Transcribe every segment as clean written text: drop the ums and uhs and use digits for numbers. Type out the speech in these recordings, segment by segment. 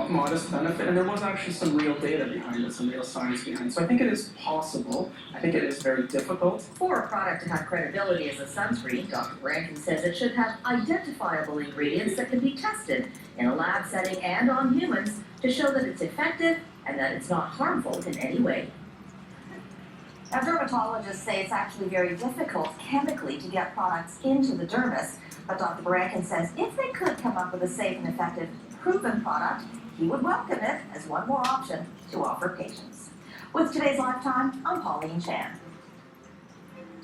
modest benefit, and there was actually some real data behind it, some real science behind it. So I think it is possible. I think it is very difficult. For a product to have credibility as a sunscreen, Dr. Brankin says it should have identifiable ingredients that can be tested in a lab setting and on humans to show that it's effective and that it's not harmful in any way. Now, dermatologists say it's actually very difficult chemically to get products into the dermis, but Dr. Brankin says if they could come up with a safe and effective proven product, he would welcome it as one more option to offer patients. With today's Lifetime, I'm Pauline Chan.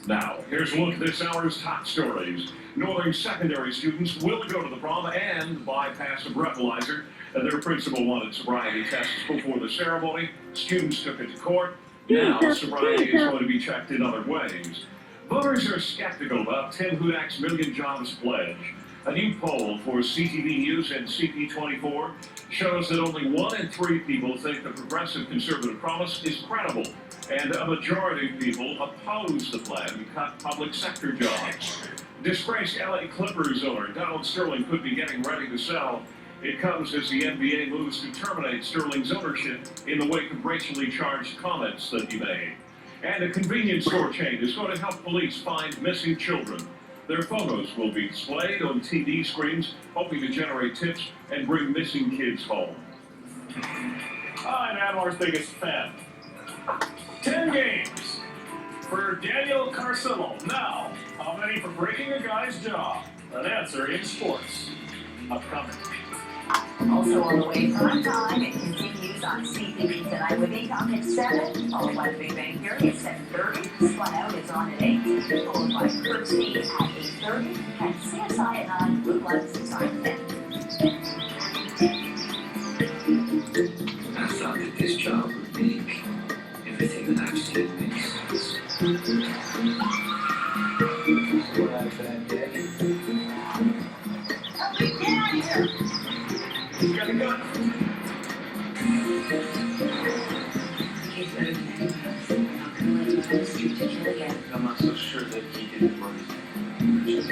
Now, here's a look at this hour's top stories. Northern secondary students will go to the prom and bypass a breathalyzer. Their principal wanted sobriety tests before the ceremony. Students took it to court. Now, sobriety is going to be checked in other ways. Voters are skeptical about Tim Hudak's Million Jobs pledge. A new poll for CTV News and CP24 shows that only 1 in 3 people think the progressive conservative promise is credible, and a majority of people oppose the plan to cut public sector jobs. Disgraced LA Clippers owner Donald Sterling could be getting ready to sell. It comes as the NBA moves to terminate Sterling's ownership in the wake of racially charged comments that he made. And a convenience store chain is going to help police find missing children. Their photos will be displayed on TV screens, hoping to generate tips and bring missing kids home. I'm Admar's biggest fan. 10 games for Daniel Carcillo. Now, how many for breaking a guy's jaw? An answer in sports. Upcoming. Also on the way, prime time. It continues on CTV tonight with Income at 7, followed by the Big Bang Theory at 7:30. Spun Out is on at 8, followed by Kirsty at 8:30, and CSI at 9, Blue Lights at time 10. I thought that this job would make everything that I've said make sense. What I said, Daddy. Get out of here! He's got a gun. I'm not so sure that he didn't run his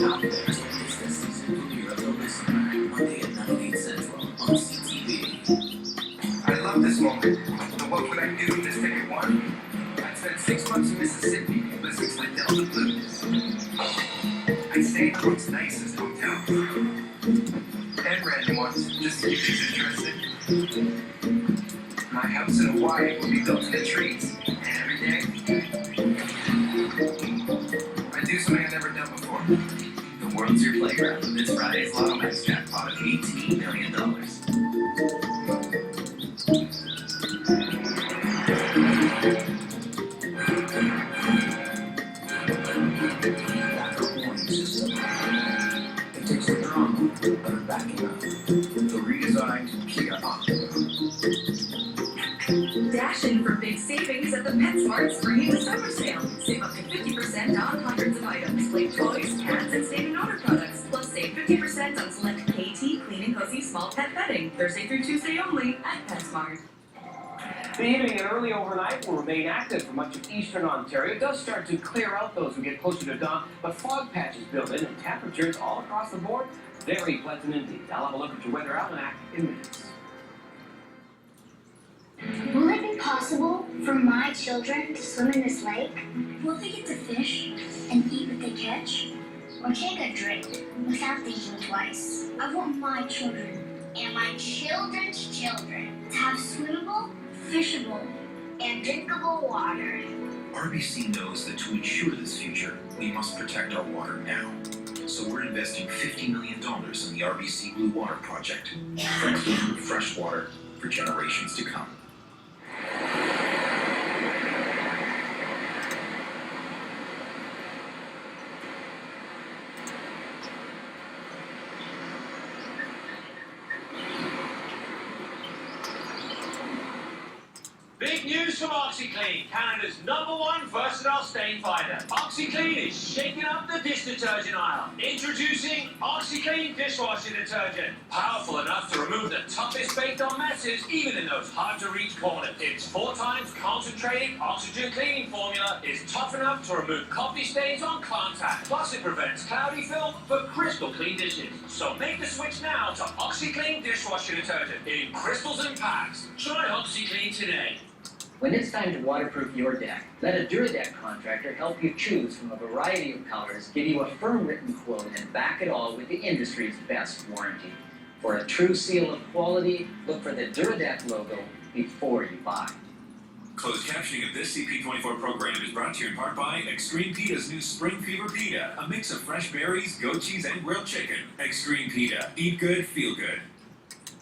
out there. This is Monday at 9, 8 Central on CTV. I love this moment. But what would I do if this ticket won? I'd spend 6 months in Mississippi listening to the Delta Blues. I'd stay in the world's nicest hotel. And random ones, just to keep things interesting. My house in Hawaii will be built in the trees. And every day, I do something I've never done before. The world's your playground with this Friday's Lotto Max jackpot of $18 million. It takes the drama, but I'm backing up. The redesigned Kia Optima. Dash in for big savings at the PetSmart Spring and Summer Sale. Save up to 50% on hundreds of items, like toys, cats, and standing order products. Plus save 50% on select KT, Clean and Cozy small pet bedding. Thursday through Tuesday only at PetSmart. The evening and early overnight will remain active for much of eastern Ontario. It does start to clear out those who get closer to dawn, but fog patches build in and temperatures all across the board very pleasant indeed. I'll have a look at your weather almanac in minutes. Will it be possible for my children to swim in this lake? Will they get to fish and eat what they catch? Or take a drink without thinking twice? I want my children and my children's children to have swimmable, fishable, and drinkable water. RBC knows that to ensure this future, we must protect our water now. So we're investing $50 million in the RBC Blue Water Project, trying to improve fresh water for generations to come. Big Big news from OxyClean, Canada's #1 versatile stain fighter. OxyClean is shaking up the dish detergent aisle. Introducing OxyClean dishwasher detergent. Powerful enough to remove the toughest baked on messes, even in those hard-to-reach corners. Its 4 times concentrated oxygen cleaning formula is tough enough to remove coffee stains on contact. Plus, it prevents cloudy film for crystal clean dishes. So make the switch now to OxyClean dishwasher detergent in crystals and packs. Try OxyClean today. When it's time to waterproof your deck, let a Duradeck contractor help you choose from a variety of colors, give you a firm written quote, and back it all with the industry's best warranty. For a true seal of quality, look for the Duradeck logo before you buy. Closed captioning of this CP24 program is brought to you in part by Extreme Pita's new Spring Fever Pita, a mix of fresh berries, goat cheese, and grilled chicken. Extreme Pita. Eat good, feel good.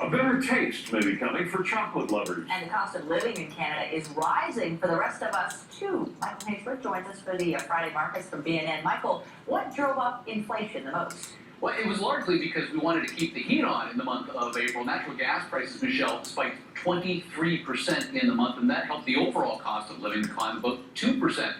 A better taste may be coming for chocolate lovers. And the cost of living in Canada is rising for the rest of us, too. Michael Haysler joins us for the Friday markets from BNN. Michael, what drove up inflation the most? Well, it was largely because we wanted to keep the heat on in the month of April. Natural gas prices, Michelle, spiked 23% in the month, and that helped the overall cost of living climb about 2%.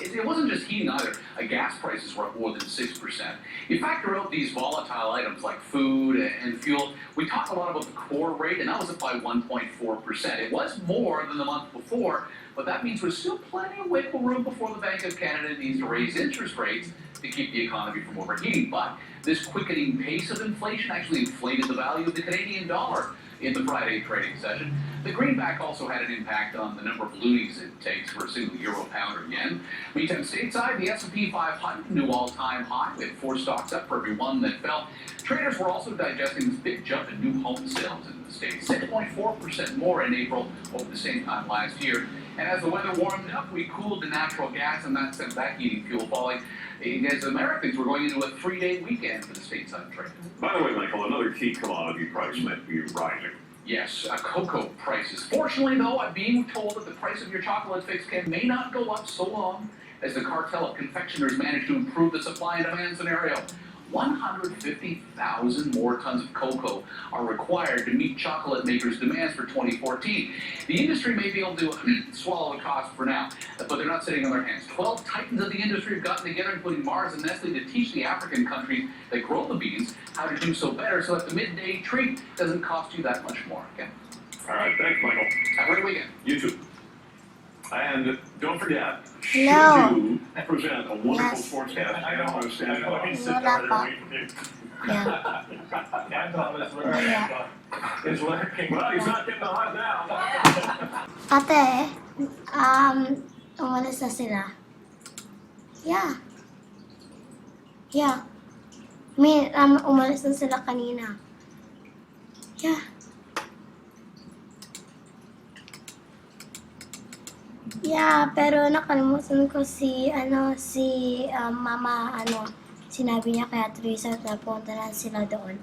It wasn't just heating either. Gas prices were up more than 6%. You factor out these volatile items like food and fuel, we talk a lot about the core rate, and that was up by 1.4%. It was more than the month before, but that means there's still plenty of wiggle room before the Bank of Canada needs to raise interest rates to keep the economy from overheating. But this quickening pace of inflation actually inflated the value of the Canadian dollar in the Friday trading session. The greenback also had an impact on the number of loonies it takes for a single euro, pound, or yen. Meantime, stateside, the S&P 500 new all-time high. We had 4 stocks up for every one that fell. Traders were also digesting this big jump in new home sales in the States, 6.4% more in April over the same time last year. And as the weather warmed up, we cooled the natural gas, and that sent that heating fuel falling. As Americans, we're going into a 3-day weekend for the stateside trade. By the way, Michael, another key commodity price might be rising. Yes, cocoa prices. Fortunately, though, I'm being told that the price of your chocolate fix can may not go up so long as the cartel of confectioners manage to improve the supply and demand scenario. 150,000 more tons of cocoa are required to meet chocolate makers' demands for 2014. The industry may be able to swallow the cost for now, but they're not sitting on their hands. 12 titans of the industry have gotten together, including Mars and Nestle, to teach the African countries that grow the beans how to do so better so that the midday treat doesn't cost you that much more. Okay? All right, thanks, Michael. Have a great weekend. You too. And don't forget, should No. you present a wonderful Yes. sportscast, I know. to stand I know. by. He's sitting there waiting for you. Yeah. It's lurking. Well, he's not getting the hot now. Ate, umalis na sila. Yeah. Yeah. Umalis na sila kanina. Yeah. Yeah, pero nakalimutan ko si mama, sinabi niya kaya Teresa na punta na sila doon.